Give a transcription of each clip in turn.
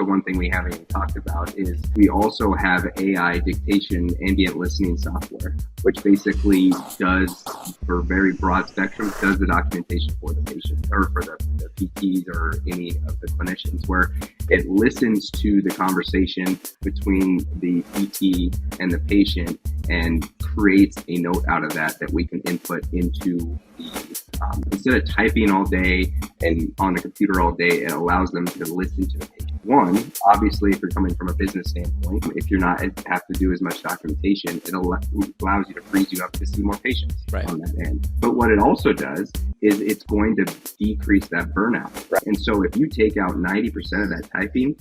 The one thing we haven't even talked about is we also have AI dictation ambient listening software, which basically does, for a very broad spectrum, does the documentation for the patient or for the PTs or any of the clinicians, where it listens to the conversation between the PT and the patient and creates a note out of that we can input into the instead of typing all day and on the computer all day, it allows them to listen to the patient. One, obviously, if you're coming from a business standpoint, if you're not have to do as much documentation, it allows you to freeze you up to see more patients on that end. But what it also does is it's going to decrease that burnout. Right. And so if you take out 90% of that typing,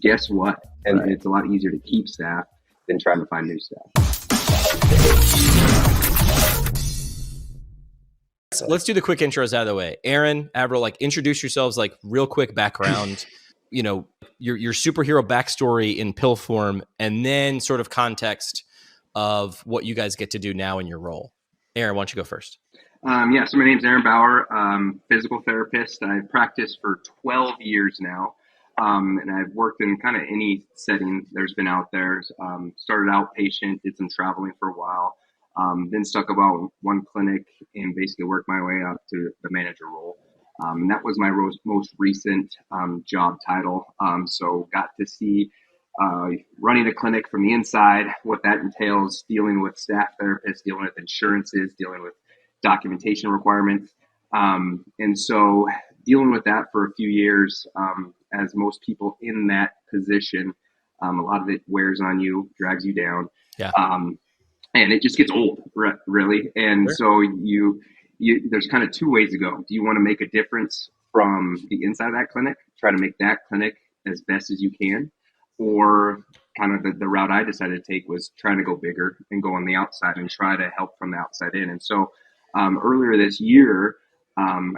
guess what? And it's a lot easier to keep staff than trying to find new staff. Let's do the quick intros out of the way. Aaron, Avril, introduce yourselves, real quick background, your superhero backstory in pill form, and then sort of context of what you guys get to do now in your role. Aaron, why don't you go first? So my name's Aaron Bauer, physical therapist. I've practiced for 12 years now. And I've worked in kind of any setting there's been out there. Started outpatient, did some traveling for a while. Then stuck about one clinic and basically worked my way up to the manager role. And that was my most recent job title. So got to see running a clinic from the inside, what that entails, dealing with staff therapists, dealing with insurances, dealing with documentation requirements. And so dealing with that for a few years, as most people in that position, a lot of it wears on you, drags you down. Yeah. And it just gets old, really. And so there's kind of two ways to go. Do you want to make a difference from the inside of that clinic, try to make that clinic as best as you can? Or kind of the route I decided to take was trying to go bigger and go on the outside and try to help from the outside in. And so earlier this year,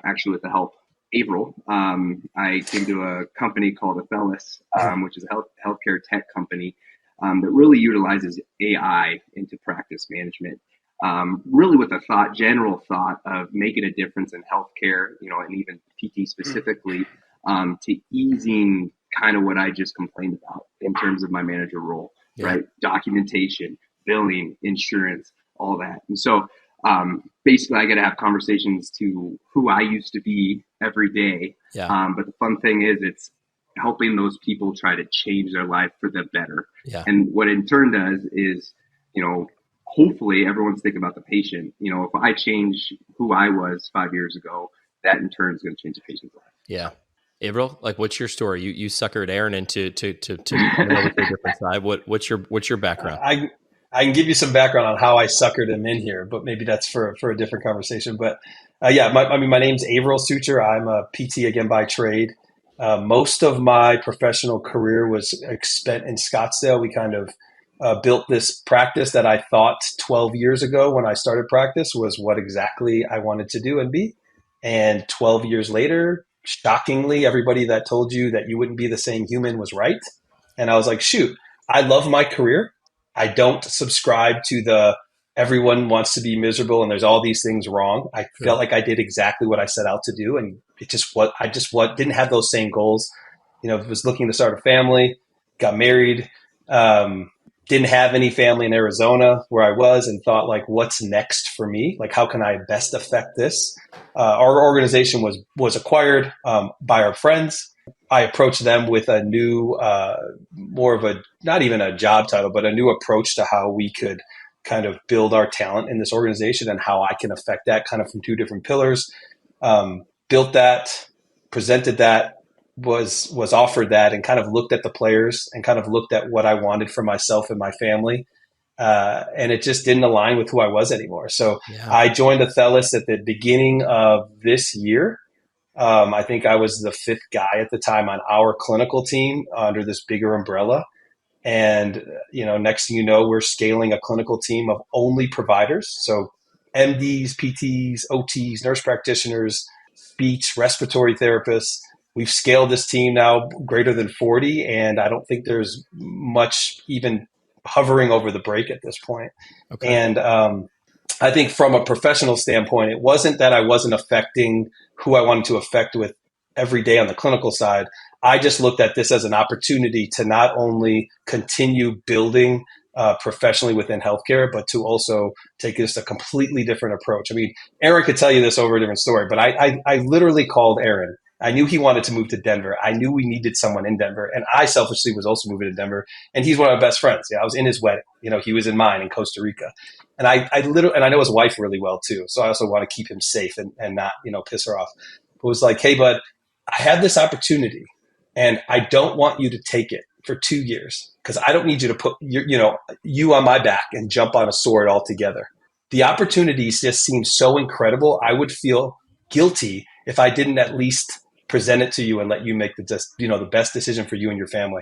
actually with the help of April, I came to a company called Athellis, which is a healthcare tech company that really utilizes AI into practice management, really with a general thought of making a difference in healthcare, and even PT specifically, to easing kind of what I just complained about in terms of my manager role, right? Documentation, billing, insurance, all that. And so basically I got to have conversations to who I used to be every day. But the fun thing is it's helping those people try to change their life for the better. And what it in turn does is, hopefully everyone's thinking about the patient. If I change who I was 5 years ago, that in turn is going to change the patient's life. Yeah. Avril, what's your story? You suckered Aaron into to a different side. What's your background? I can give you some background on how I suckered him in here, but maybe that's for a different conversation. But my name's Avril Suture. I'm a PT again by trade. Most of my professional career was spent in Scottsdale. We kind of built this practice that I thought 12 years ago when I started practice was what exactly I wanted to do and be. And 12 years later, shockingly, everybody that told you that you wouldn't be the same human was right. And I was like, shoot, I love my career. I don't subscribe to the everyone wants to be miserable and there's all these things wrong. I felt like I did exactly what I set out to do. And it just didn't have those same goals. Was looking to start a family, got married, didn't have any family in Arizona where I was, and thought what's next for me? How can I best affect this? Our organization was acquired by our friends. I approached them with a new, more of a, not even a job title, but a new approach to how we could kind of build our talent in this organization and how I can affect that kind of from two different pillars. Built that, presented that, was offered that, and kind of looked at the players and kind of looked at what I wanted for myself and my family. And it just didn't align with who I was anymore. So I joined Athellis at the beginning of this year. I think I was the fifth guy at the time on our clinical team under this bigger umbrella. And, next thing you know, we're scaling a clinical team of only providers. So MDs, PTs, OTs, nurse practitioners, speech, respiratory therapists. We've scaled this team now greater than 40, and I don't think there's much even hovering over the break at this point. Okay. And I think from a professional standpoint, it wasn't that I wasn't affecting who I wanted to affect with every day on the clinical side. I just looked at this as an opportunity to not only continue building professionally within healthcare, but to also take just a completely different approach. I mean, Aaron could tell you this over a different story, but I literally called Aaron. I knew he wanted to move to Denver. I knew we needed someone in Denver. And I selfishly was also moving to Denver. And he's one of my best friends. Yeah, I was in his wedding. He was in mine in Costa Rica. And I literally, and I know his wife really well too. So I also want to keep him safe and not, piss her off. It was like, hey, bud, I have this opportunity and I don't want you to take it for 2 years because I don't need you to put you on my back and jump on a sword altogether. The opportunities just seem so incredible. I would feel guilty if I didn't at least present it to you and let you make the best decision for you and your family.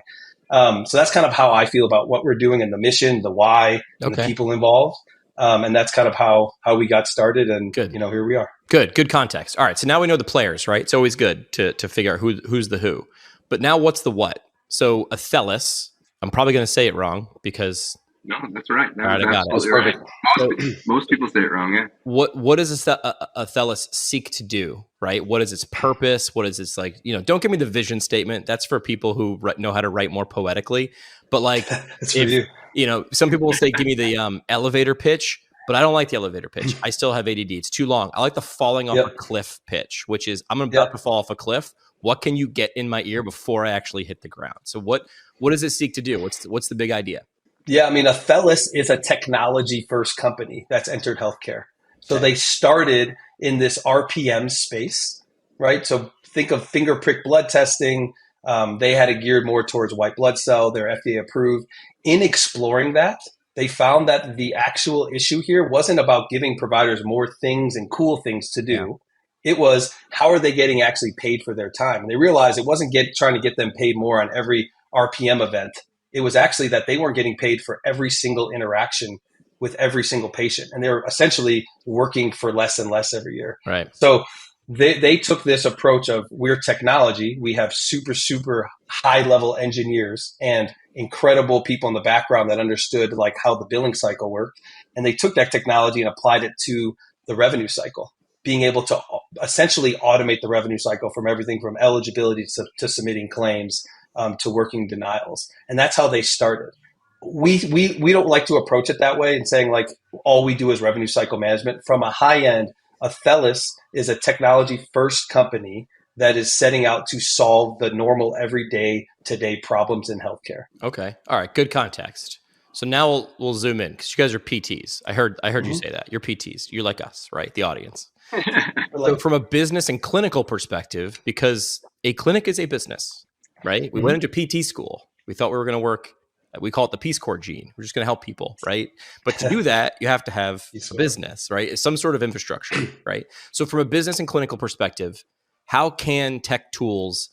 So that's kind of how I feel about what we're doing and the mission, the why, and the people involved. And that's kind of how we got started. And good. Here we are. Good context. All right. So now we know the players, right? It's always good to figure out who's the who. But now what's the what? So Athelis, I'm probably going to say it wrong because... No, that's right. All right, I got it. Right. Most people say it wrong, yeah. What does Athelis seek to do, right? What is its purpose? What is its like, don't give me the vision statement. That's for people who know how to write more poetically. But like, that's for you. Some people will say, give me the elevator pitch, but I don't like the elevator pitch. I still have ADD. It's too long. I like the falling off a cliff pitch, which is I'm about to fall off a cliff. What can you get in my ear before I actually hit the ground? So what does it seek to do? What's the big idea? Yeah, I mean, Athelis is a technology-first company that's entered healthcare. So they started in this RPM space, right? So think of finger prick blood testing. They had it geared more towards white blood cell. They're FDA approved. In exploring that, they found that the actual issue here wasn't about giving providers more things and cool things to do. Yeah. It was, how are they getting actually paid for their time? And they realized it wasn't trying to get them paid more on every RPM event. It was actually that they weren't getting paid for every single interaction with every single patient. And they were essentially working for less and less every year. Right. So they took this approach of, we're technology. We have super, super high level engineers and incredible people in the background that understood like how the billing cycle worked. And they took that technology and applied it to the revenue cycle, being able to essentially automate the revenue cycle from everything from eligibility to submitting claims, to working denials. And that's how they started. We don't like to approach it that way and saying like all we do is revenue cycle management. From a high end, Athelis is a technology first company that is setting out to solve the normal everyday today problems in healthcare. Okay. All right. Good context. So now we'll zoom in because you guys are PTs. I heard you say that. You're PTs. You're like us, right? The audience. So from a business and clinical perspective, because a clinic is a business, right? We went into PT school. We thought we were going to work. We call it the Peace Corps gene. We're just going to help people, right? But to do that, you have to have a business, right? Some sort of infrastructure, right? So from a business and clinical perspective, how can tech tools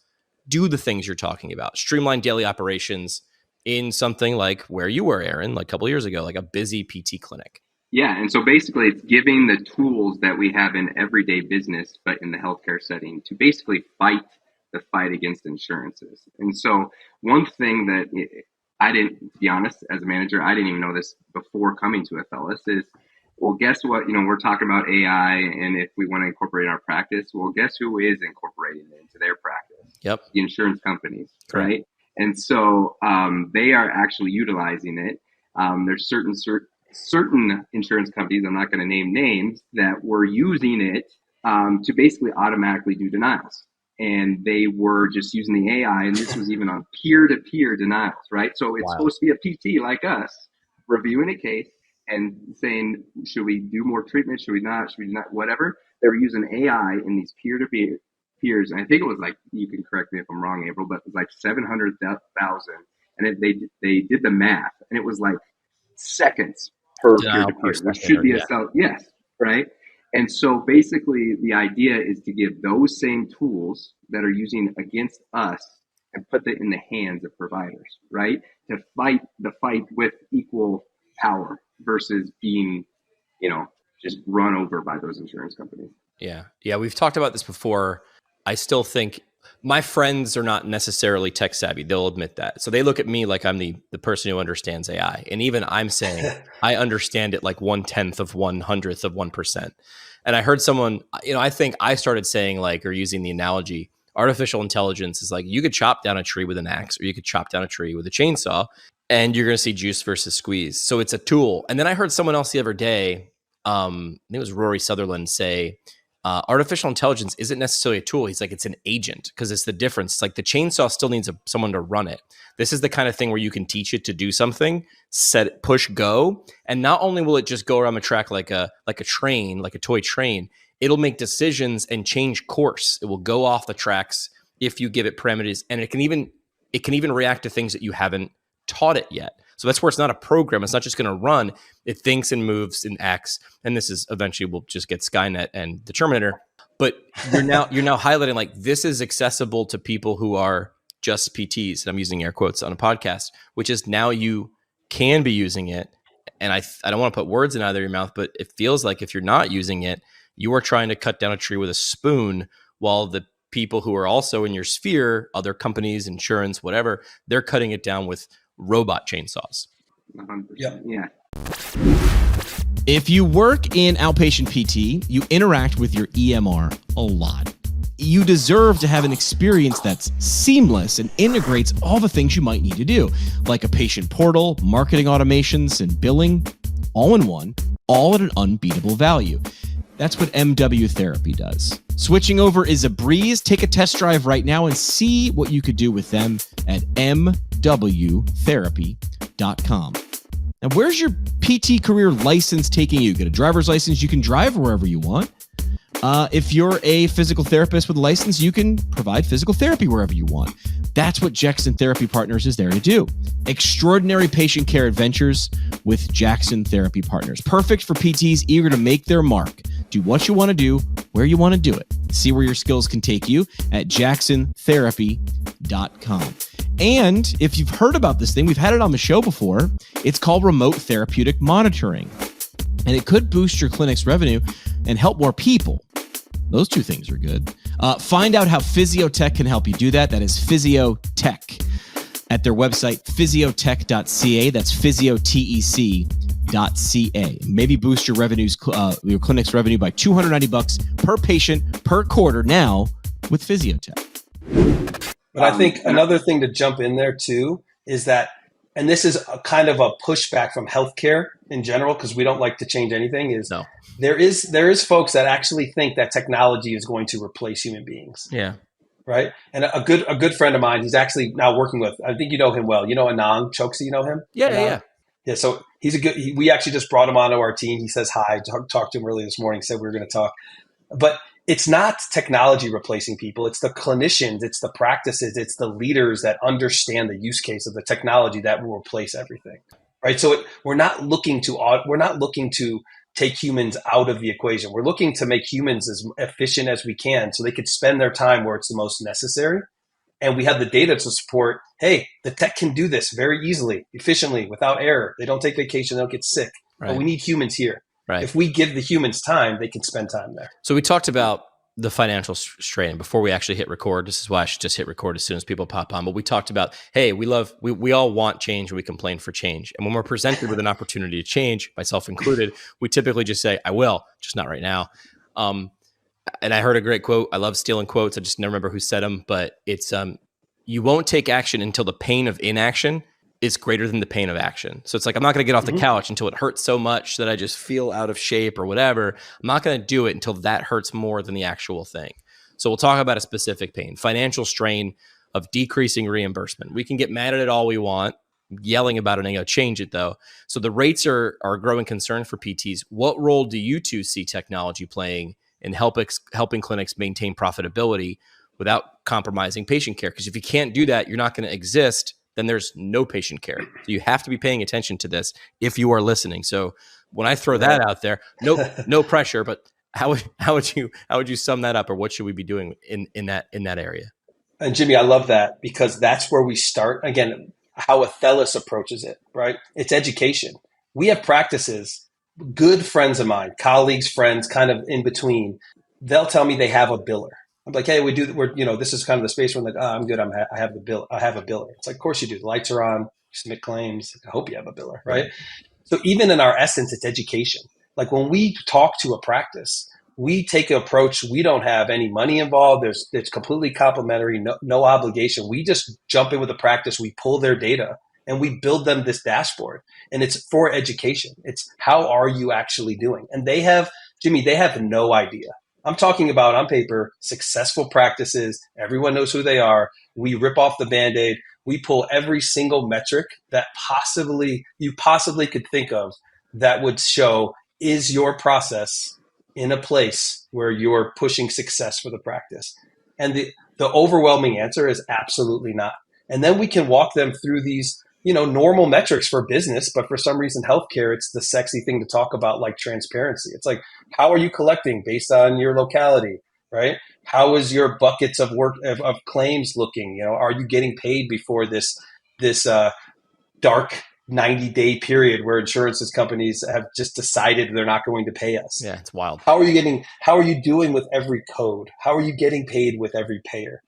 do the things you're talking about? Streamline daily operations in something like where you were, Aaron, like a couple of years ago, like a busy PT clinic. Yeah, and so basically it's giving the tools that we have in everyday business, but in the healthcare setting to basically fight the fight against insurances. And so one thing that I didn't, to be honest, as a manager, I didn't even know this before coming to Athelis is, well, guess what? We're talking about AI and if we want to incorporate it in our practice, well, guess who is incorporating it into their practice? Yep. The insurance companies, right? And so they are actually utilizing it. There's certain insurance companies, I'm not going to name names, that were using it to basically automatically do denials. And they were just using the AI, and this was even on peer-to-peer denials, right? So it's supposed to be a PT like us reviewing a case and saying, should we do more treatment? Should we not? Should we not? Whatever. They were using AI in these peer-to-peer peers. And I think it was like, you can correct me if I'm wrong, April, but it was like 700,000. And they did the math, and it was like seconds per peer-to-peer, which should be yes, right? And so basically the idea is to give those same tools that are using against us and put it in the hands of providers, right? To fight the fight with equal power versus being, just run over by those insurance companies. Yeah. Yeah. We've talked about this before. I still think my friends are not necessarily tech savvy. They'll admit that. So they look at me like I'm the person who understands AI. And even I'm saying I understand it like 1/10 of 1/100th of 1%. And I heard someone, I think I started saying or using the analogy, artificial intelligence is like, you could chop down a tree with an axe, or you could chop down a tree with a chainsaw, and you're going to see juice versus squeeze. So it's a tool. And then I heard someone else the other day, I think it was Rory Sutherland, say, artificial intelligence isn't necessarily a tool. He's like, it's an agent, because it's the difference. It's like the chainsaw still needs someone to run it. This is the kind of thing where you can teach it to do something, set, push, go. And not only will it just go around the track like a train, like a toy train, it'll make decisions and change course. It will go off the tracks if you give it parameters, and it can even react to things that you haven't taught it yet. So that's where it's not a program. It's not just going to run. It thinks and moves and acts. And this is eventually we'll just get Skynet and the Terminator. But you're now highlighting like this is accessible to people who are just PTs. And I'm using air quotes on a podcast, which is now you can be using it. And I don't want to put words in either your mouth, but it feels like if you're not using it, you are trying to cut down a tree with a spoon, while the people who are also in your sphere, other companies, insurance, whatever, they're cutting it down with robot chainsaws. 100%. Yep. Yeah. If you work in outpatient PT, you interact with your EMR a lot. You deserve to have an experience that's seamless and integrates all the things you might need to do, like a patient portal, marketing automations, and billing, all in one, all at an unbeatable value. That's what MW Therapy does. Switching over is a breeze. Take a test drive right now and see what you could do with them at mwtherapy.com. Now, where's your PT career license taking you? Get a driver's license, you can drive wherever you want. If you're a physical therapist with a license, you can provide physical therapy wherever you want. That's what Jackson Therapy Partners is there to do. Extraordinary patient care adventures with Jackson Therapy Partners. Perfect for PTs eager to make their mark. Do what you want to do, where you want to do it. See where your skills can take you at jacksontherapy.com. And if you've heard about this thing, we've had it on the show before. It's called remote therapeutic monitoring. And it could boost your clinic's revenue and help more people. Those two things are good. Find out how Physiotech can help you do that. That is Physiotech at their website, physiotech.ca. That's physiotech.ca. Maybe boost your revenues, your clinic's revenue by $290 per patient per quarter now with Physiotech. But I think another thing to jump in there too is that, and this is a kind of a pushback from healthcare in general, because we don't like to change anything, is No. there is folks that actually think that technology is going to replace human beings. Yeah. Right. And a good friend of mine, he's actually now working with, I think you know him well. You know Anand Choksi, you know him? Yeah. Yeah. So he's we actually just brought him onto our team. He says hi. Talked to him earlier this morning, said we were going to talk. But it's not technology replacing people. It's the clinicians, it's the practices, it's the leaders that understand the use case of the technology that will replace everything. Right. So we're not looking to take humans out of the equation. We're looking to make humans as efficient as we can so they could spend their time where it's the most necessary. And we have the data to support, hey, the tech can do this very easily, efficiently, without error. They don't take vacation, they don't get sick. Right. But we need humans here. Right. If we give the humans time, they can spend time there. So we talked about the financial strain before we actually hit record. This is why I should just hit record as soon as people pop on. But we talked about, hey, we all want change and we complain for change. And when we're presented with an opportunity to change, myself included, we typically just say, I will, just not right now. And I heard a great quote. I love stealing quotes. I just never remember who said them, but it's, you won't take action until the pain of inaction is greater than the pain of action. So it's like, I'm not going to get off the couch until it hurts so much that I just feel out of shape or whatever. I'm not going to do it until that hurts more than the actual thing. So we'll talk about a specific pain, financial strain of decreasing reimbursement. We can get mad at it all we want, yelling about it and change it though. So the rates are a growing concern for PTs. What role do you two see technology playing in helping clinics maintain profitability without compromising patient care? Because if you can't do that, you're not going to exist. Then there's no patient care. So you have to be paying attention to this if you are listening. So when I throw that out there, no pressure, but how would you sum that up, or what should we be doing in that area? And Jimmy, I love that, because that's where we start. Again, how Athelis approaches it, right? It's education. We have practices, good friends of mine, colleagues, friends, kind of in between. They'll tell me they have a biller. I'm like, hey, this is kind of the space where I'm like, oh, I'm good. I have the bill. I have a biller. It's like, of course you do. The lights are on. You submit claims. I hope you have a biller, right? So even in our essence, it's education. Like when we talk to a practice, we take an approach. We don't have any money involved. It's completely complimentary, no obligation. We just jump in with the practice. We pull their data and we build them this dashboard, and it's for education. It's how are you actually doing? And they have no idea. I'm talking about on paper, successful practices. Everyone knows who they are. We rip off the Band-Aid. We pull every single metric that you possibly could think of that would show, is your process in a place where you're pushing success for the practice? And the overwhelming answer is absolutely not. And then we can walk them through these, normal metrics for business, but for some reason, healthcare, it's the sexy thing to talk about, like transparency. It's like, how are you collecting based on your locality, right? How is your buckets of work of claims looking? Are you getting paid before this dark 90-day period where insurance companies have just decided they're not going to pay us? Yeah, it's wild. How are you doing with every code? How are you getting paid with every payer?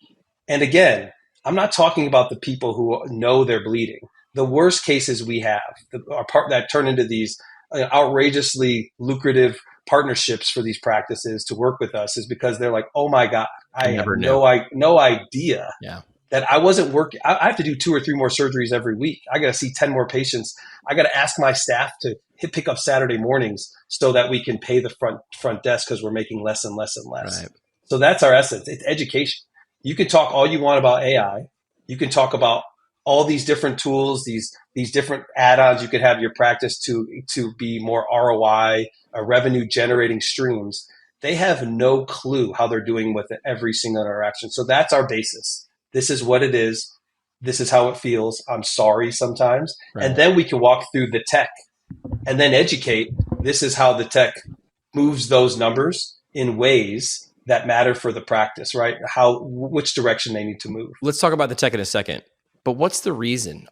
And again, I'm not talking about the people who know they're bleeding. The worst cases we have that turn into these outrageously lucrative partnerships for these practices to work with us is because they're like, oh my God, I have no idea that I wasn't working. I have to do 2 or 3 more surgeries every week. I got to see 10 more patients. I got to ask my staff to pick up Saturday mornings so that we can pay the front desk because we're making less and less and less. Right. So that's our essence. It's education. You can talk all you want about AI. You can talk about all these different tools, these different add-ons you could have your practice to be more ROI, revenue generating streams. They have no clue how they're doing with every single interaction. So that's our basis. This is what it is. This is how it feels. I'm sorry sometimes. Right. And then we can walk through the tech and then educate. This is how the tech moves those numbers in ways that matter for the practice, right? Which direction they need to move. Let's talk about the tech in a second. But what's the reason?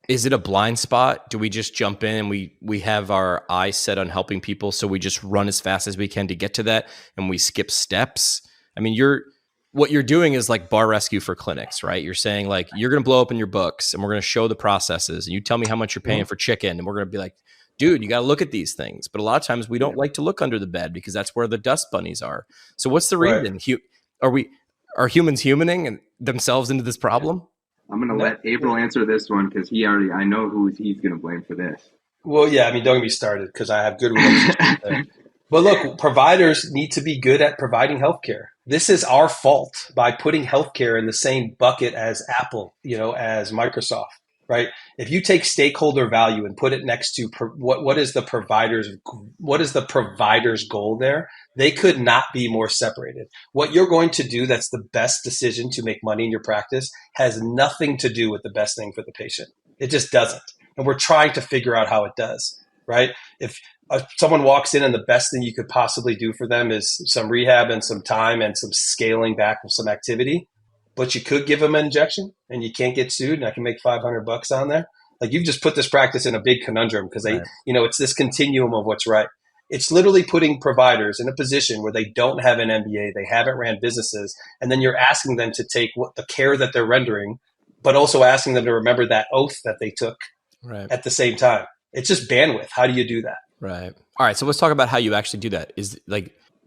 Is it a blind spot? Do we just jump in and we have our eyes set on helping people, so we just run as fast as we can to get to that and we skip steps? I mean, what you're doing is like bar rescue for clinics, right? You're saying like, you're going to blow open your books and we're going to show the processes and you tell me how much you're paying for chicken. And we're going to be like, dude, you got to look at these things. But a lot of times we don't like to look under the bed because that's where the dust bunnies are. So what's the reason? Right. Are humans humaning themselves into this problem? I'm going to let April answer this one because I know who he's going to blame for this. Well, yeah, I mean, don't get me started because I have good relationships there. But look, providers need to be good at providing healthcare. This is our fault by putting healthcare in the same bucket as Apple, as Microsoft, right? If you take stakeholder value and put it next to what is the provider's goal there, they could not be more separated. What you're going to do that's the best decision to make money in your practice has nothing to do with the best thing for the patient. It just doesn't. And we're trying to figure out how it does, right? If someone walks in and the best thing you could possibly do for them is some rehab and some time and some scaling back of some activity, but you could give them an injection and you can't get sued and I can make $500 on there. Like, you've just put this practice in a big conundrum because it's this continuum of what's right. It's literally putting providers in a position where they don't have an MBA, they haven't ran businesses, and then you're asking them to take the care that they're rendering, but also asking them to remember that oath that they took at the same time. It's just bandwidth. How do you do that? Right. All right. So let's talk about how you actually do that.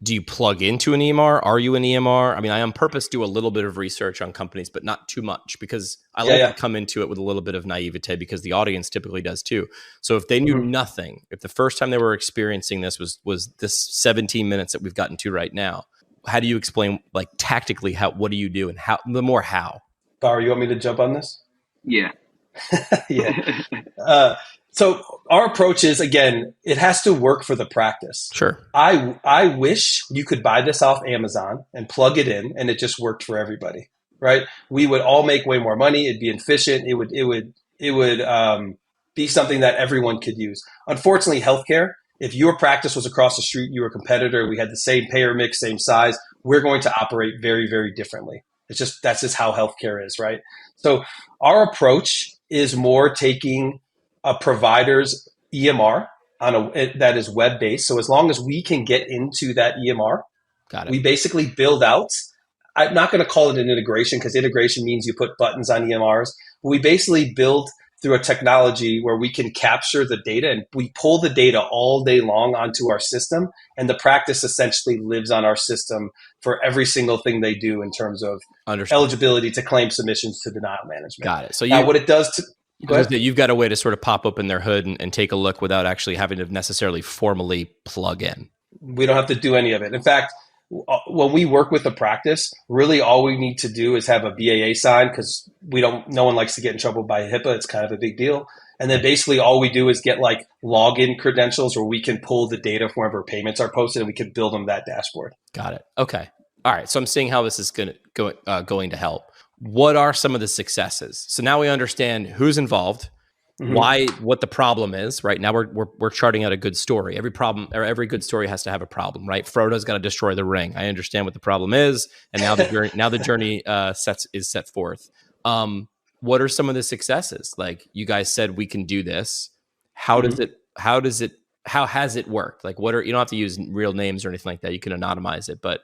Do you plug into an EMR? Are you an EMR? I mean, I on purpose do a little bit of research on companies, but not too much because I like to come into it with a little bit of naivete because the audience typically does too. So if they knew nothing, if the first time they were experiencing this was this 17 minutes that we've gotten to right now, how do you explain, like, tactically, what do you do and how? Bar, you want me to jump on this? Yeah. Yeah. So our approach is, again, it has to work for the practice. Sure. I wish you could buy this off Amazon and plug it in and it just worked for everybody, right? We would all make way more money. It'd be efficient. It would be something that everyone could use. Unfortunately, healthcare, if your practice was across the street, you were a competitor, we had the same payer mix, same size, we're going to operate very, very differently. That's just how healthcare is, right? So our approach is more taking a provider's EMR that is web-based. So as long as we can get into that EMR, we basically build out. I'm not going to call it an integration because integration means you put buttons on EMRs. We basically build through a technology where we can capture the data, and we pull the data all day long onto our system. And the practice essentially lives on our system for every single thing they do in terms of eligibility to claim submissions to denial management. Got it. So now what it does to, you've got a way to sort of pop open their hood and take a look without actually having to necessarily formally plug in. We don't have to do any of it. In fact, when we work with a practice, really all we need to do is have a BAA sign, because no one likes to get in trouble by HIPAA. It's kind of a big deal. And then basically all we do is get like login credentials where we can pull the data from wherever payments are posted, and we can build them that dashboard. Got it. Okay. All right. So I'm seeing how this is going to help. What are some of the successes? So now we understand who's involved, what the problem is. Right now we're charting out a good story. Every problem or every good story has to have a problem, right? Frodo's got to destroy the ring. I understand what the problem is, and now the journey is set forth. What are some of the successes? Like, you guys said we can do this. How has it worked? Like, you don't have to use real names or anything like that. You can anonymize it, but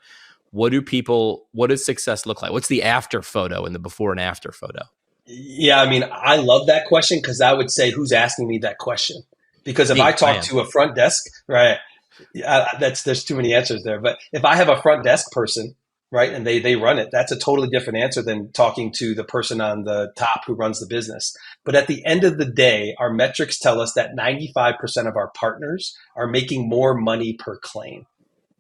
what does success look like? What's the after photo and the before and after photo? Yeah, I mean, I love that question, because I would say, who's asking me that question? Because if I talk to a front desk, right, there's too many answers there. But if I have a front desk person, right, and they run it, that's a totally different answer than talking to the person on the top who runs the business. But at the end of the day, our metrics tell us that 95% of our partners are making more money per claim.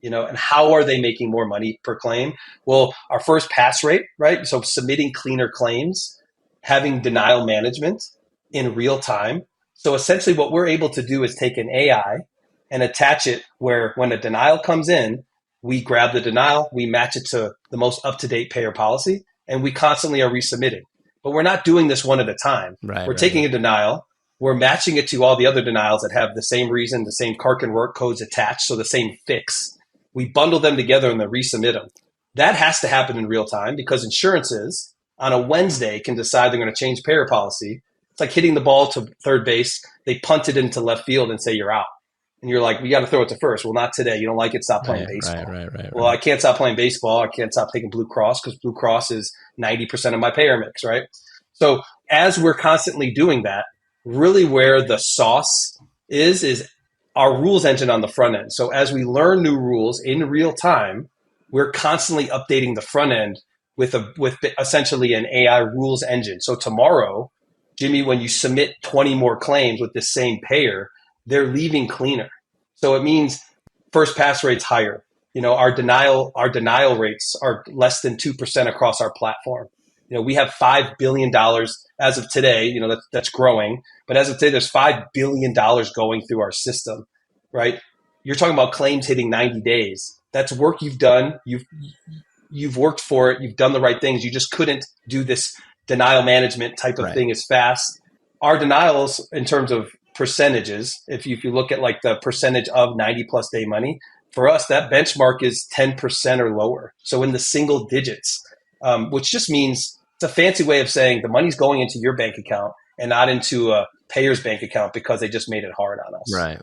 And how are they making more money per claim? Well, our first pass rate, right? So submitting cleaner claims, having denial management in real time. So essentially what we're able to do is take an AI and attach it where when a denial comes in, we grab the denial, we match it to the most up-to-date payer policy, and we constantly are resubmitting. But we're not doing this one at a time. We're taking a denial, we're matching it to all the other denials that have the same reason, the same CARC and work codes attached, so the same fix. We bundle them together and then resubmit them. That has to happen in real time, because insurances on a Wednesday can decide they're going to change payer policy. It's like hitting the ball to third base. They punt it into left field and say you're out. And you're like, we got to throw it to first. Well, not today. You don't like it, stop playing baseball. Well, I can't stop playing baseball. I can't stop taking Blue Cross, because Blue Cross is 90% of my payer mix, right? So as we're constantly doing that, really where the sauce is our rules engine on the front end. So as we learn new rules in real time, we're constantly updating the front end with essentially an AI rules engine. So tomorrow, Jimmy, when you submit 20 more claims with the same payer, they're leaving cleaner. So it means first pass rate's higher. Our denial rates are less than 2% across our platform. We have $5 billion as of today. That's growing, but as of today, there's $5 billion going through our system, right? You're talking about claims hitting 90 days. That's work you've done. You've worked for it. You've done the right things. You just couldn't do this denial management type of thing as fast. Our denials, in terms of percentages, if you look at like the percentage of 90 plus day money, for us, that benchmark is 10% or lower. So in the single digits, which just means it's a fancy way of saying the money's going into your bank account and not into a payer's bank account because they just made it hard on us. Right.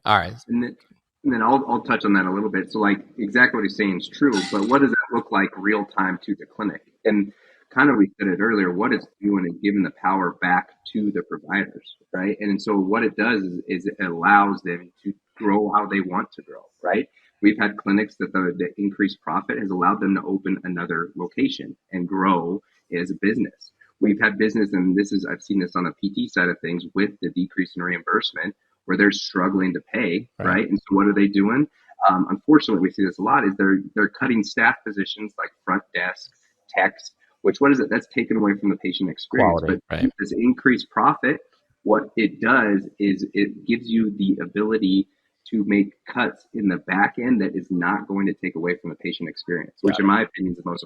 All right. And then I'll touch on that a little bit. So like exactly what he's saying is true, but what does that look like real time to the clinic? And kind of, we said it earlier, what it's doing is giving the power back to the providers, right? And so what it does is it allows them to grow how they want to grow, right? We've had clinics that the increased profit has allowed them to open another location and grow as a business. We've had business, and I've seen this on the PT side of things with the decrease in reimbursement, where they're struggling to pay, right? And so what are they doing? Unfortunately, we see this a lot, is they're cutting staff positions like front desk, techs, which what is it? That's taken away from the patient experience. Quality, but this increased profit, what it does is it gives you the ability to make cuts in the back end that is not going to take away from the patient experience, which in my opinion is the most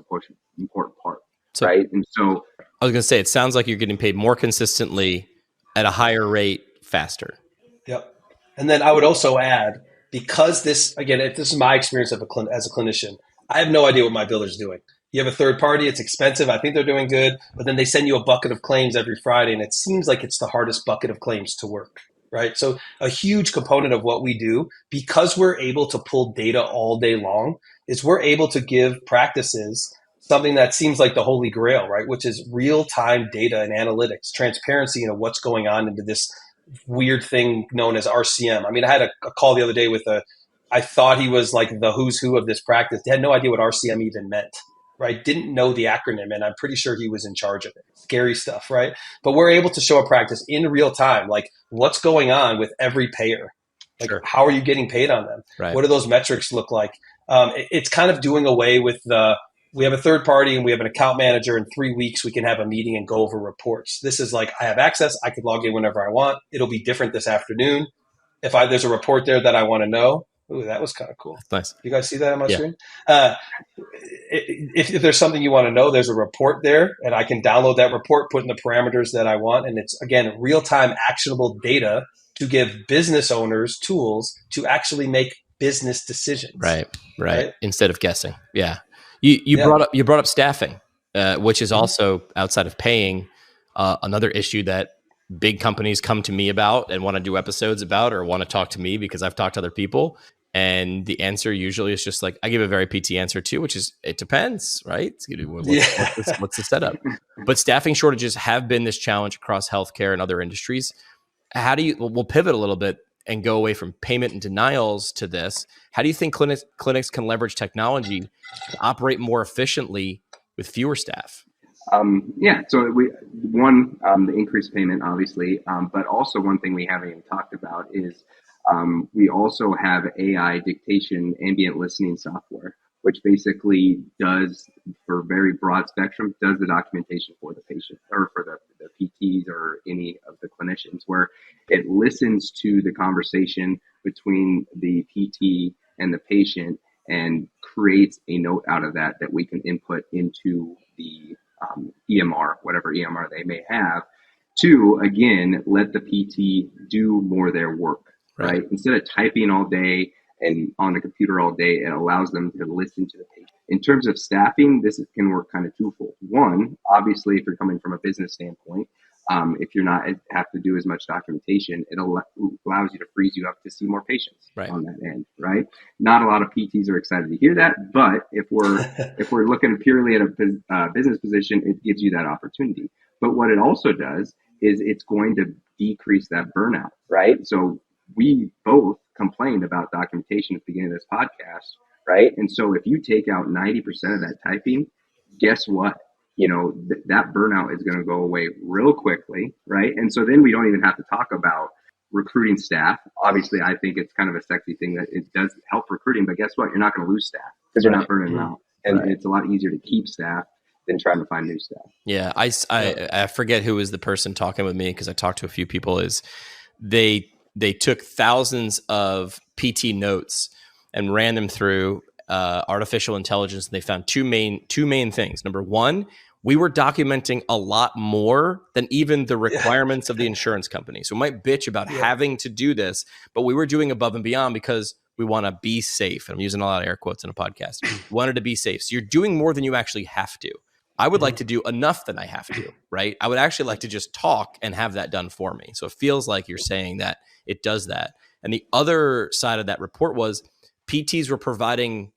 important part, right? And so I was going to say, it sounds like you're getting paid more consistently at a higher rate faster. Yep. And then I would also add, because this is my experience as a clinician, I have no idea what my biller's doing. You have a third party, it's expensive, I think they're doing good, but then they send you a bucket of claims every Friday, and it seems like it's the hardest bucket of claims to work, right? So a huge component of what we do, because we're able to pull data all day long, is we're able to give practices something that seems like the holy grail, right? Which is real-time data and analytics, transparency into what's going on into this weird thing known as RCM. I mean, I had a call the other day with I thought he was like the who's who of this practice. They had no idea what RCM even meant, right? Didn't know the acronym, and I'm pretty sure he was in charge of it. Scary stuff, right? But we're able to show a practice in real time, like what's going on with every payer. Like, Sure. how are you getting paid on them? Right. What do those metrics look like? It's kind of doing away with we have a third party and we have an account manager. In 3 weeks, we can have a meeting and go over reports. This is like, I have access. I could log in whenever I want. It'll be different this afternoon. If there's a report there that I want to know. Ooh, that was kind of cool. Nice. You guys see that on my screen? If there's something you want to know, there's a report there, and I can download that report, put in the parameters that I want. And it's, again, real-time actionable data to give business owners tools to actually make business decisions. Right. Instead of guessing. Yeah. You brought up staffing, which is also outside of paying, another issue that big companies come to me about and want to do episodes about, or want to talk to me because I've talked to other people. And the answer usually is just like, I give a very PT answer too, which is, it depends, right? What's the setup? But staffing shortages have been this challenge across healthcare and other industries. How do we'll pivot a little bit and go away from payment and denials to this. How do you think clinics can leverage technology to operate more efficiently with fewer staff? So the increased payment, obviously, but also one thing we haven't even talked about is we also have AI dictation ambient listening software, which basically does, for very broad spectrum, does the documentation for the patient or for the PTs or any of the clinicians, where it listens to the conversation between the PT and the patient and creates a note out of that we can input into the EMR, whatever EMR they may have, to, again, let the PT do more of their work, right? Instead of typing all day and on the computer all day, it allows them to listen to the patient. In terms of staffing, this can work kind of twofold. One, obviously, if you're coming from a business standpoint, if you're not have to do as much documentation, it allows you to freeze you up to see more patients on that end, right? Not a lot of PTs are excited to hear that, but if we're looking purely at a business position, it gives you that opportunity. But what it also does is it's going to decrease that burnout, right? So we both complained about documentation at the beginning of this podcast, right? And so if you take out 90% of that typing, guess what? That burnout is going to go away real quickly, right? And so then we don't even have to talk about recruiting staff. Obviously, I think it's kind of a sexy thing that it does help recruiting, but guess what? You're not going to lose staff because you're not burning them out. And it's a lot easier to keep staff than trying to find new staff. Yeah, I forget who was the person talking with me, because I talked to a few people, is they took thousands of PT notes and ran them through artificial intelligence, and they found two main things. Number one, we were documenting a lot more than even the requirements of the insurance company. So we might bitch about having to do this, but we were doing above and beyond because we want to be safe. And I'm using a lot of air quotes in a podcast. We wanted to be safe. So you're doing more than you actually have to. I would like to do enough than I have to, right? I would actually like to just talk and have that done for me. So it feels like you're saying that it does that. And the other side of that report was PTs were providing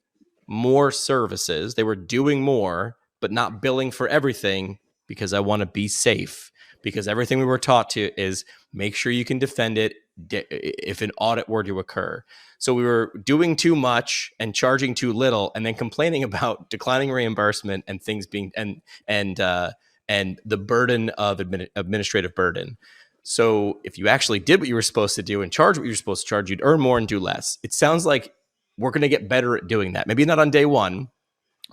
more services. They were doing more, but not billing for everything, because I want to be safe. Because everything we were taught to is make sure you can defend it if an audit were to occur. So we were doing too much and charging too little, and then complaining about declining reimbursement and things being and the burden of administrative burden. So if you actually did what you were supposed to do and charge what you were supposed to charge, you'd earn more and do less. It sounds like we're going to get better at doing that. Maybe not on day one,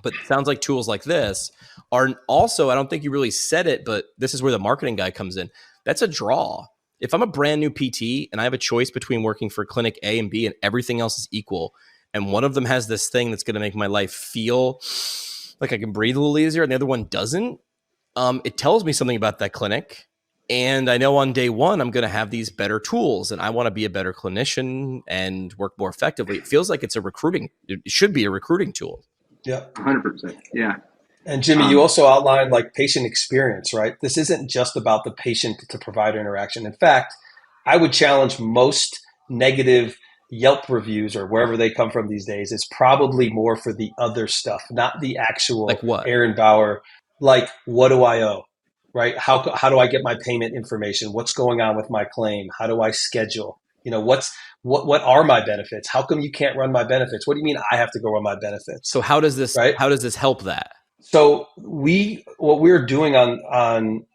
but it sounds like tools like this are also, I don't think you really said it, but this is where the marketing guy comes in. That's a draw. If I'm a brand new PT and I have a choice between working for clinic A and B and everything else is equal, and one of them has this thing that's going to make my life feel like I can breathe a little easier and the other one doesn't, it tells me something about that clinic. And I know on day one, I'm going to have these better tools, and I want to be a better clinician and work more effectively. It feels like it should be a recruiting tool. Yeah. 100%. Yeah. And Jimmy, you also outlined like patient experience, right? This isn't just about the patient to provider interaction. In fact, I would challenge most negative Yelp reviews or wherever they come from these days is probably more for the other stuff, not the actual Like what? Aaron Bauer. Like, what do I owe? Right? How do I get my payment information? What's going on with my claim? How do I schedule? What are my benefits? How come you can't run my benefits? What do you mean I have to go run my benefits? So how does this Right? help that? So what we're doing on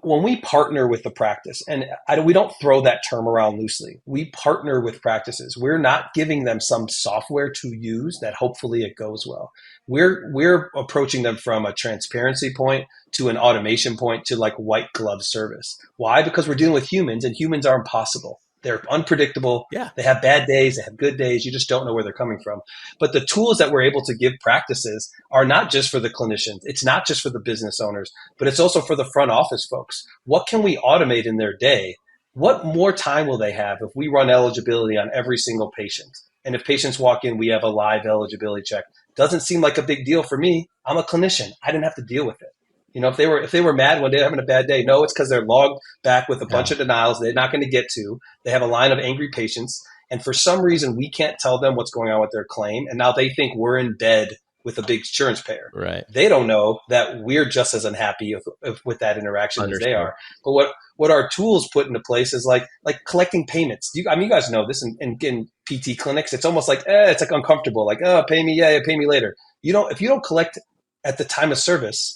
when we partner with the practice, and we don't throw that term around loosely, we partner with practices. We're not giving them some software to use that hopefully it goes well. We're approaching them from a transparency point to an automation point to like white glove service. Why? Because we're dealing with humans, and humans are impossible. They're unpredictable. Yeah. They have bad days. They have good days. You just don't know where they're coming from. But the tools that we're able to give practices are not just for the clinicians. It's not just for the business owners, but it's also for the front office folks. What can we automate in their day? What more time will they have if we run eligibility on every single patient? And if patients walk in, we have a live eligibility check. Doesn't seem like a big deal for me. I'm a clinician. I didn't have to deal with it. If they were mad one day having a bad day, no, it's because they're logged back with a bunch of denials they're not going to get to. They have a line of angry patients, and for some reason we can't tell them what's going on with their claim, and now they think we're in bed with a big insurance payer. Right. They don't know that we're just as unhappy with that interaction as they are. But what our tools put into place is like collecting payments. You guys know this in PT clinics. It's almost like it's like uncomfortable. Like, oh, pay me, yeah, pay me later. If you don't collect at the time of service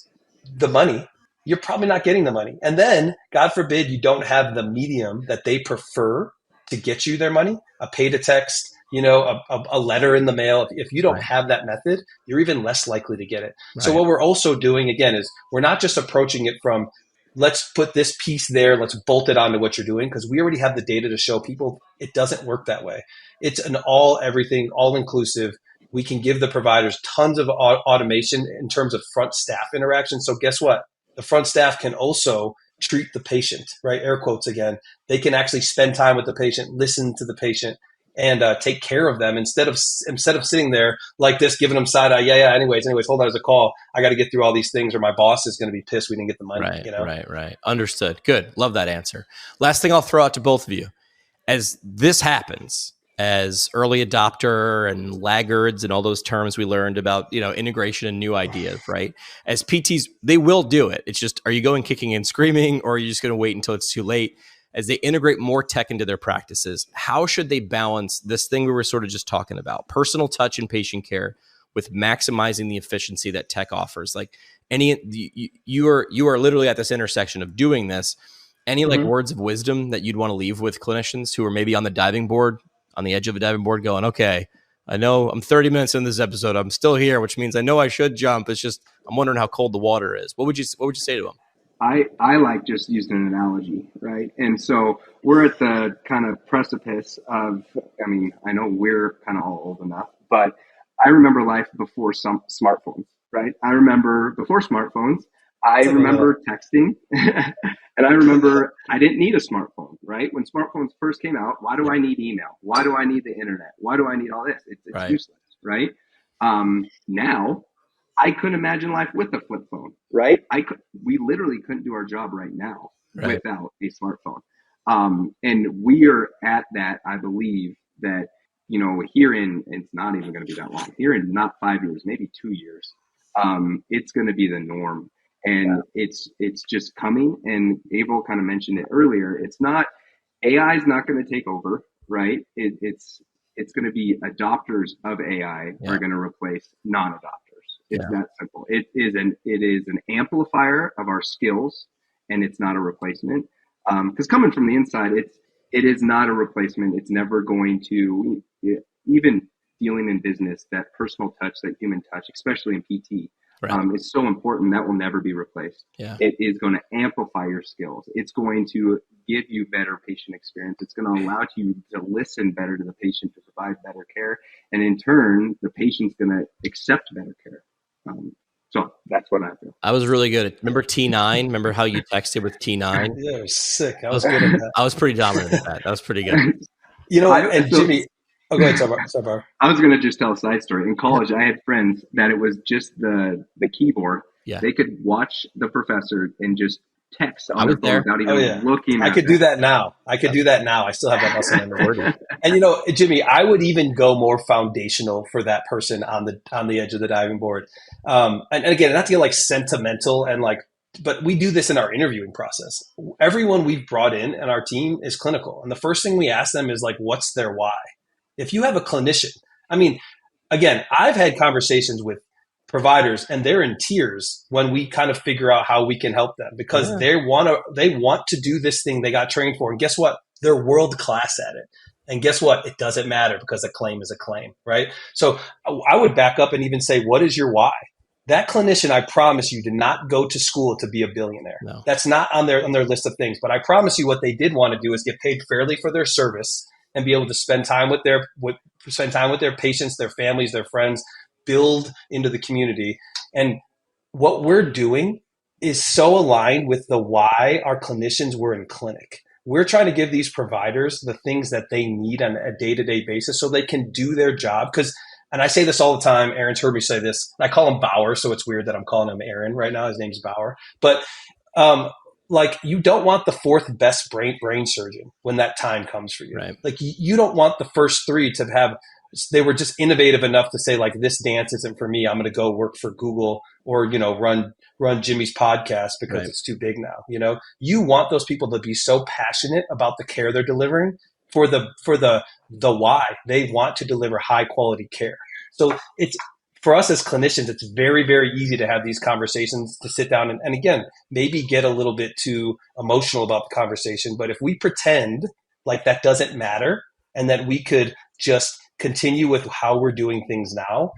the money, you're probably not getting the money. And then, God forbid, you don't have the medium that they prefer to get you their money, a pay to text, a letter in the mail. If you don't have that method, you're even less likely to get it. Right. So what we're also doing, again, is we're not just approaching it from, let's put this piece there, let's bolt it onto what you're doing, because we already have the data to show people it doesn't work that way. It's an everything, all-inclusive. We can give the providers tons of automation in terms of front staff interaction. So guess what? The front staff can also treat the patient, right? Air quotes again. They can actually spend time with the patient, listen to the patient, and take care of them instead of sitting there like this, giving them side eye. Yeah. Anyways, hold on, there's a call. I got to get through all these things, or my boss is going to be pissed we didn't get the money. Right. Understood. Good. Love that answer. Last thing I'll throw out to both of you, as this happens, as early adopter and laggards and all those terms we learned about, integration and new ideas, right? As PTs, they will do it. It's just, are you going kicking and screaming, or are you just going to wait until it's too late? As they integrate more tech into their practices, how should they balance this thing we were sort of just talking about, personal touch in patient care, with maximizing the efficiency that tech offers? Like you are literally at this intersection of doing this. Any words of wisdom that you'd want to leave with clinicians who are maybe on the edge of a diving board going, okay, I know I'm 30 minutes in this episode, I'm still here, which means I know I should jump. It's just, I'm wondering how cold the water is. What would you say to them? I like just using an analogy, right? And so we're at the kind of precipice of, I know we're kind of all old enough, but I remember life before some smartphones, right? I remember before smartphones, I remember texting and I remember I didn't need a smartphone, right? When smartphones first came out, why do I need email? Why do I need the internet? Why do I need all this? It's useless, right? Now, I couldn't imagine life with a flip phone, right? We literally couldn't do our job right now without a smartphone. And we are at that, I believe, that, it's not even going to be that long. Here in not 5 years, maybe 2 years, it's going to be the norm. And it's just coming. And Abel kind of mentioned it earlier. AI is not going to take over, right? It's going to be adopters of AI are going to replace non-adopters. It's that simple. It is an amplifier of our skills, and it's not a replacement. Because coming from the inside, it is not a replacement. It's never going to, even dealing in business, that personal touch, that human touch, especially in PT, is so important. That will never be replaced. Yeah. It is going to amplify your skills. It's going to give you better patient experience. It's going to allow you to listen better to the patient, to provide better care. And in turn, the patient's going to accept better care. So that's what I feel. I was really good. Remember T9? Remember how you texted with T9? Yeah, it was sick. I was good at that. I was pretty dominant at that. That was pretty good. Jimmy, go ahead, Sabar. I was going to just tell a side story. In college, I had friends that it was just the keyboard. Yeah. They could watch the professor and just text I on was their phone there. without Oh even yeah, looking I at could do that now. I could do that now. I still have that muscle memory. And Jimmy, I would even go more foundational for that person on the edge of the diving board. And again, not to get like sentimental and like, but we do this in our interviewing process. Everyone we've brought in our team is clinical, and the first thing we ask them is like, what's their why? If you have a clinician, I mean, again, I've had conversations with providers and they're in tears when we kind of figure out how we can help them because they want to do this thing they got trained for. And guess what? They're world class at it. And guess what? It doesn't matter because a claim is a claim, right? So I would back up and even say, what is your why? That clinician, I promise you, did not go to school to be a billionaire. No. That's not on their list of things. But I promise you, what they did want to do is get paid fairly for their service and be able to spend time with their patients, their families, their friends, build into the community. And what we're doing is so aligned with the why our clinicians were in clinic. We're trying to give these providers the things that they need on a day-to-day basis so they can do their job. And I say this all the time, Aaron's heard me say this. I call him Bauer, so it's weird that I'm calling him Aaron right now. His name's Bauer. But like, you don't want the fourth best brain surgeon when that time comes for you. Right. Like, you don't want the first three to have, they were just innovative enough to say like, this dance isn't for me. I'm going to go work for Google or, run Jimmy's podcast because it's too big now. You want those people to be so passionate about the care they're delivering for the why. They want to deliver high quality care. So it's, for us as clinicians, it's very, very easy to have these conversations, to sit down and again, maybe get a little bit too emotional about the conversation. But if we pretend like that doesn't matter and that we could just continue with how we're doing things now,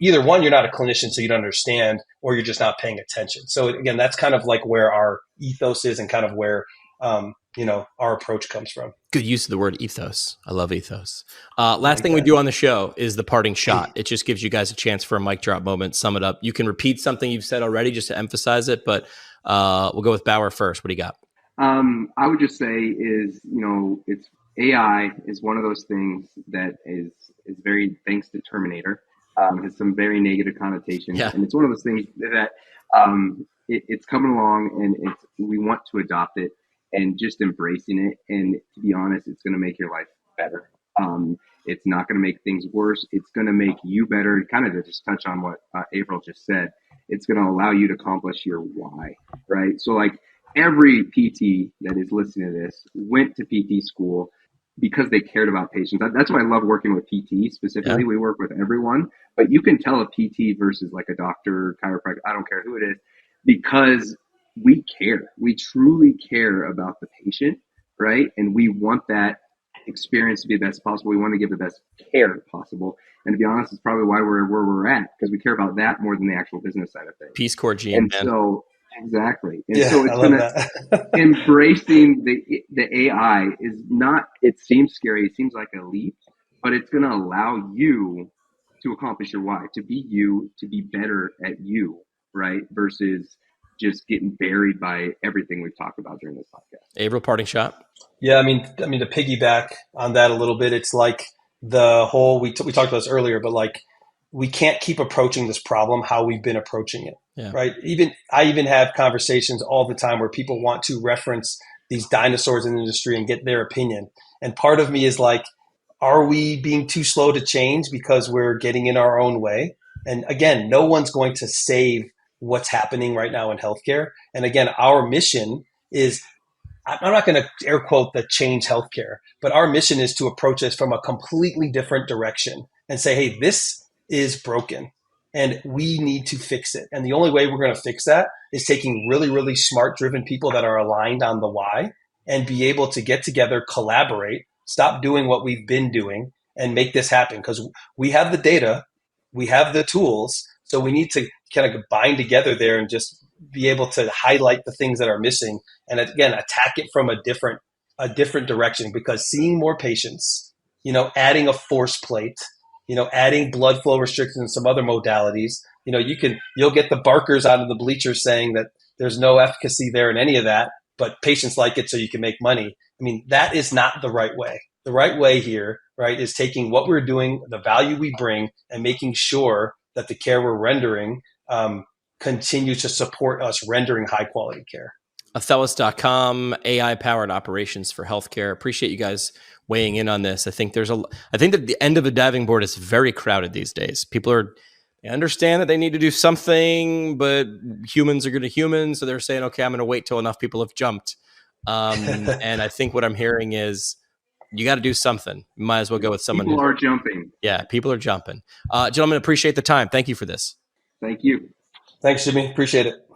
either one, you're not a clinician, so you don't understand, or you're just not paying attention. So again, that's kind of like where our ethos is and kind of where, our approach comes from. Good use of the word ethos. I love ethos. Last thing we do on the show is the parting shot. It just gives you guys a chance for a mic drop moment. Sum it up. You can repeat something you've said already just to emphasize it, but we'll go with Bauer first. What do you got? I would just say it's AI is one of those things that is very, thanks to Terminator, has some very negative connotations. Yeah. And it's one of those things that it's coming along and we want to adopt it and just embracing it. And to be honest, it's going to make your life better. It's not going to make things worse. It's going to make you better. Kind of to just touch on what April just said, it's going to allow you to accomplish your why, right? So like every PT that is listening to this went to PT school because they cared about patients. That's why I love working with PT specifically. Yeah. We work with everyone, but you can tell a PT versus like a doctor, chiropractor, I don't care who it is, because we care. We truly care about the patient, right? And we want that experience to be the best possible. We want to give the best care possible. And to be honest, it's probably why we're where we're at, because we care about that more than the actual business side of things. Peace Corps gene, and man. So exactly. And yeah, so it's going to embracing the AI is not, it seems scary. It seems like a leap, but it's going to allow you to accomplish your why, to be you, to be better at you, right? Versus just getting buried by everything we've talked about during this podcast. April, parting shot. Yeah. I mean, to piggyback on that a little bit, it's like the whole, we talked about this earlier, but like, we can't keep approaching this problem how we've been approaching it, right? I even have conversations all the time where people want to reference these dinosaurs in the industry and get their opinion. And part of me is like, are we being too slow to change because we're getting in our own way? And again, no one's going to save what's happening right now in healthcare. And again, our mission is, I'm not going to air quote the change healthcare, but our mission is to approach this from a completely different direction and say, hey, this is broken and we need to fix it. And the only way we're going to fix that is taking really, really smart driven people that are aligned on the why and be able to get together, collaborate, stop doing what we've been doing and make this happen. Because we have the data, we have the tools. So we need to kind of bind together there and just be able to highlight the things that are missing. And again, attack it from a different direction, because seeing more patients, adding a force plate, adding blood flow restrictions and some other modalities, you'll get the barkers out of the bleachers saying that there's no efficacy there in any of that, but patients like it so you can make money. I mean, that is not the right way. The right way here, right, is taking what we're doing, the value we bring, and making sure that the care we're rendering continue to support us rendering high quality care. Athelis.com, AI-powered operations for healthcare. Appreciate you guys weighing in on this. I think that the end of the diving board is very crowded these days. They understand that they need to do something, but humans are going to humans, so they're saying, okay, I'm going to wait till enough people have jumped. And I think what I'm hearing is you got to do something. You might as well go with someone. People are jumping. Yeah, people are jumping. Gentlemen, appreciate the time. Thank you for this. Thank you. Thanks, Jimmy. Appreciate it.